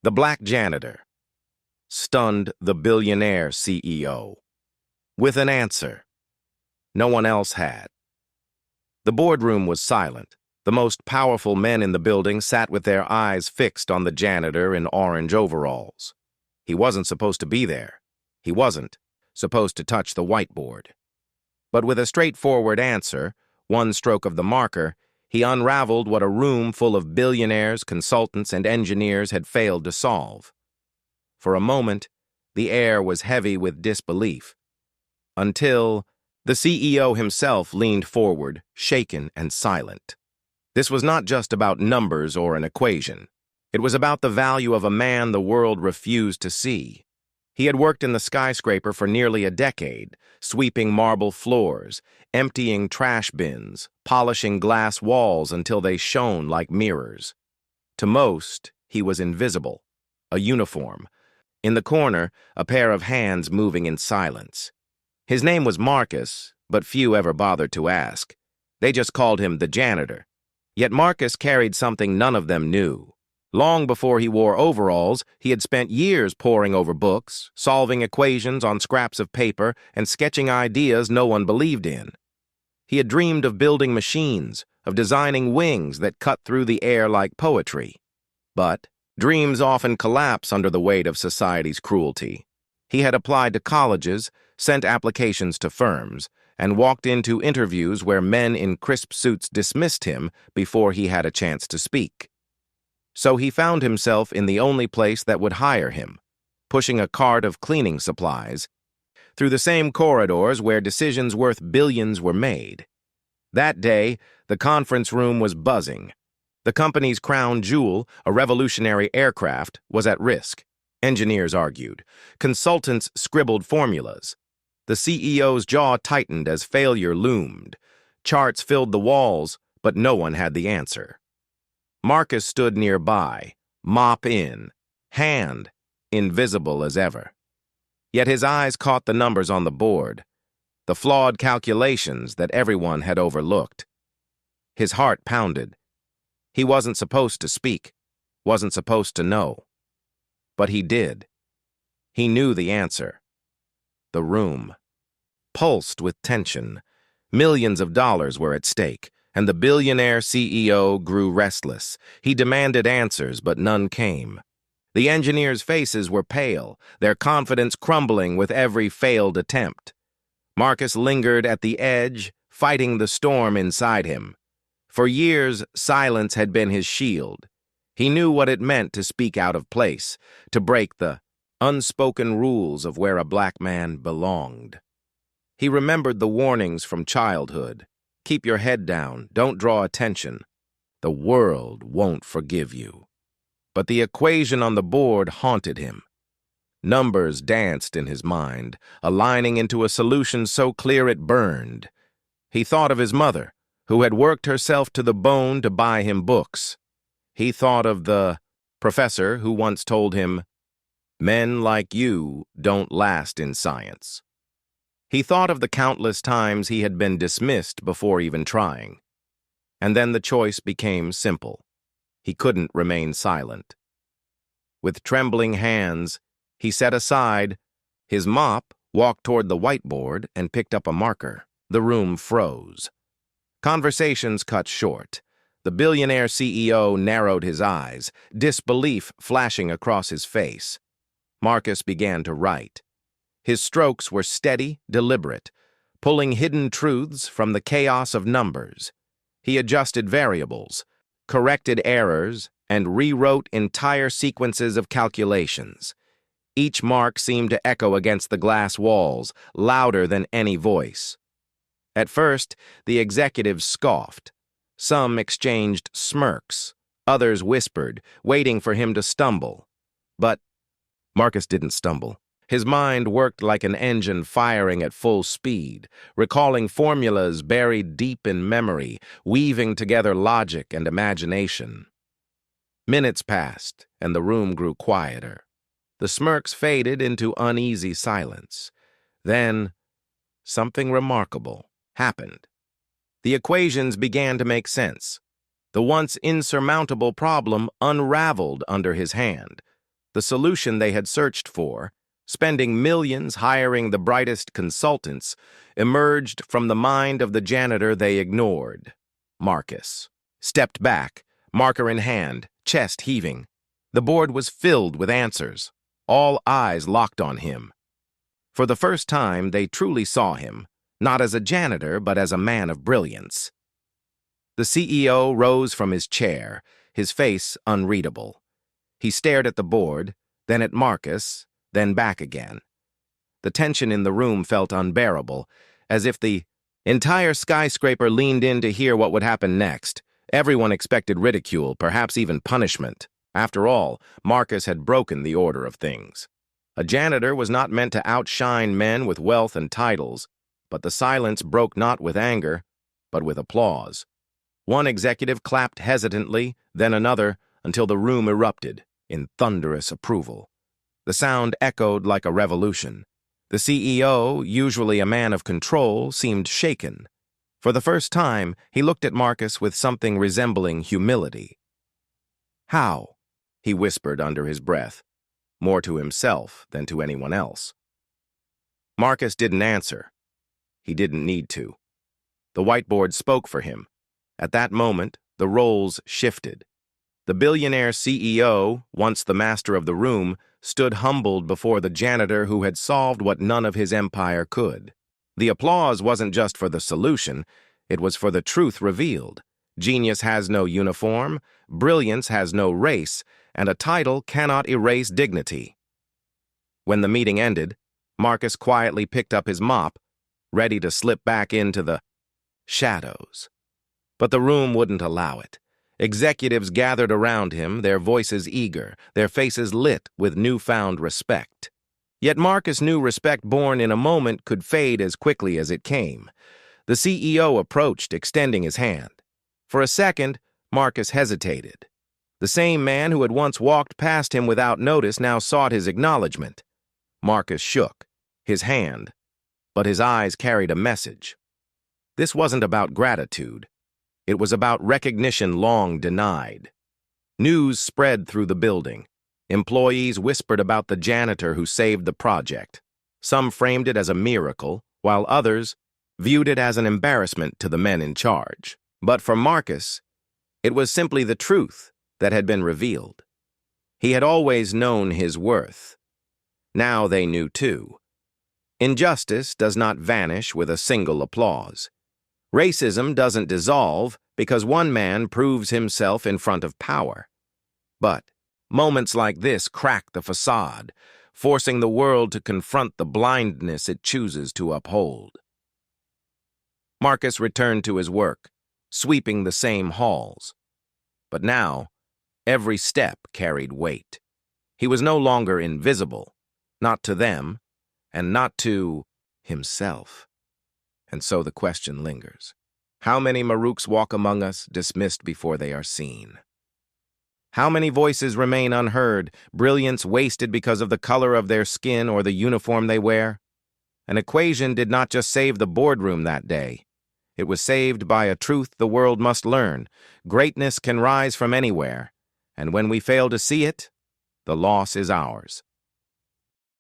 The Black Janitor stunned the billionaire CEO with an answer no one else had. The boardroom was silent. The most powerful men in the building sat with their eyes fixed on the janitor in orange overalls. He wasn't supposed to be there. He wasn't supposed to touch the whiteboard. But with a straightforward answer, one stroke of the marker, he unraveled what a room full of billionaires, consultants, and engineers had failed to solve. For a moment, the air was heavy with disbelief, until the CEO himself leaned forward, shaken and silent. This was not just about numbers or an equation. It was about the value of a man the world refused to see. He had worked in the skyscraper for nearly a decade, sweeping marble floors, emptying trash bins, polishing glass walls until they shone like mirrors. To most, he was invisible, a uniform. In the corner, a pair of hands moving in silence. His name was Marcus, but few ever bothered to ask. They just called him the janitor. Yet Marcus carried something none of them knew. Long before he wore overalls, he had spent years poring over books, solving equations on scraps of paper, and sketching ideas no one believed in. He had dreamed of building machines, of designing wings that cut through the air like poetry. But dreams often collapse under the weight of society's cruelty. He had applied to colleges, sent applications to firms, and walked into interviews where men in crisp suits dismissed him before he had a chance to speak. So he found himself in the only place that would hire him, pushing a cart of cleaning supplies through the same corridors where decisions worth billions were made. That day, the conference room was buzzing. The company's crown jewel, a revolutionary aircraft, was at risk. Engineers argued. Consultants scribbled formulas. The CEO's jaw tightened as failure loomed. Charts filled the walls, but no one had the answer. Marcus stood nearby, mop in, hand invisible as ever. Yet his eyes caught the numbers on the board, the flawed calculations that everyone had overlooked. His heart pounded. He wasn't supposed to speak, wasn't supposed to know. But he did. He knew the answer. The room pulsed with tension. Millions of dollars were at stake, and the billionaire CEO grew restless. He demanded answers, but none came. The engineers' faces were pale, their confidence crumbling with every failed attempt. Marcus lingered at the edge, fighting the storm inside him. For years, silence had been his shield. He knew what it meant to speak out of place, to break the unspoken rules of where a black man belonged. He remembered the warnings from childhood. Keep your head down, don't draw attention. The world won't forgive you. But the equation on the board haunted him. Numbers danced in his mind, aligning into a solution so clear it burned. He thought of his mother, who had worked herself to the bone to buy him books. He thought of the professor who once told him, "Men like you don't last in science." He thought of the countless times he had been dismissed before even trying. And then the choice became simple. He couldn't remain silent. With trembling hands, he set aside his mop, walked toward the whiteboard, and picked up a marker. The room froze. Conversations cut short. The billionaire CEO narrowed his eyes, disbelief flashing across his face. Marcus began to write. His strokes were steady, deliberate, pulling hidden truths from the chaos of numbers. He adjusted variables, corrected errors, and rewrote entire sequences of calculations. Each mark seemed to echo against the glass walls, louder than any voice. At first, the executives scoffed. Some exchanged smirks. Others whispered, waiting for him to stumble. But Marcus didn't stumble. His mind worked like an engine firing at full speed, recalling formulas buried deep in memory, weaving together logic and imagination. Minutes passed, and the room grew quieter. The smirks faded into uneasy silence. Then, something remarkable happened. The equations began to make sense. The once insurmountable problem unraveled under his hand. the solution they had searched for, spending millions hiring the brightest consultants, emerged from the mind of the janitor they ignored. Marcus stepped back, marker in hand, chest heaving. The board was filled with answers, all eyes locked on him. For the first time, they truly saw him, not as a janitor, but as a man of brilliance. The CEO rose from his chair, his face unreadable. He stared at the board, then at Marcus, then back again. The tension in the room felt unbearable, as if the entire skyscraper leaned in to hear what would happen next. Everyone expected ridicule, perhaps even punishment. After all, Marcus had broken the order of things. A janitor was not meant to outshine men with wealth and titles, but the silence broke not with anger, but with applause. One executive clapped hesitantly, then another, until the room erupted in thunderous approval. The sound echoed like a revolution. The CEO, usually a man of control, seemed shaken. For the first time, he looked at Marcus with something resembling humility. "How?" he whispered under his breath, more to himself than to anyone else. Marcus didn't answer. He didn't need to. The whiteboard spoke for him. At that moment, the roles shifted. The billionaire CEO, once the master of the room, stood humbled before the janitor who had solved what none of his empire could. The applause wasn't just for the solution, it was for the truth revealed. Genius has no uniform, brilliance has no race, and a title cannot erase dignity. When the meeting ended, Marcus quietly picked up his mop, ready to slip back into the shadows. But the room wouldn't allow it. Executives gathered around him, their voices eager, their faces lit with newfound respect. Yet Marcus knew respect born in a moment could fade as quickly as it came. The CEO approached, extending his hand. For a second, Marcus hesitated. The same man who had once walked past him without notice now sought his acknowledgement. Marcus shook his hand, but his eyes carried a message. This wasn't about gratitude. It was about recognition long denied. News spread through the building. Employees whispered about the janitor who saved the project. Some framed it as a miracle, while others viewed it as an embarrassment to the men in charge. But for Marcus, it was simply the truth that had been revealed. He had always known his worth. Now they knew too. Injustice does not vanish with a single applause. Racism doesn't dissolve because one man proves himself in front of power. But moments like this crack the facade, forcing the world to confront the blindness it chooses to uphold. Marcus returned to his work, sweeping the same halls. But now, every step carried weight. He was no longer invisible, not to them, and not to himself. And so the question lingers. How many Maruks walk among us, dismissed before they are seen? How many voices remain unheard, brilliance wasted because of the color of their skin or the uniform they wear? An equation did not just save the boardroom that day. It was saved by a truth the world must learn. Greatness can rise from anywhere, and when we fail to see it, the loss is ours.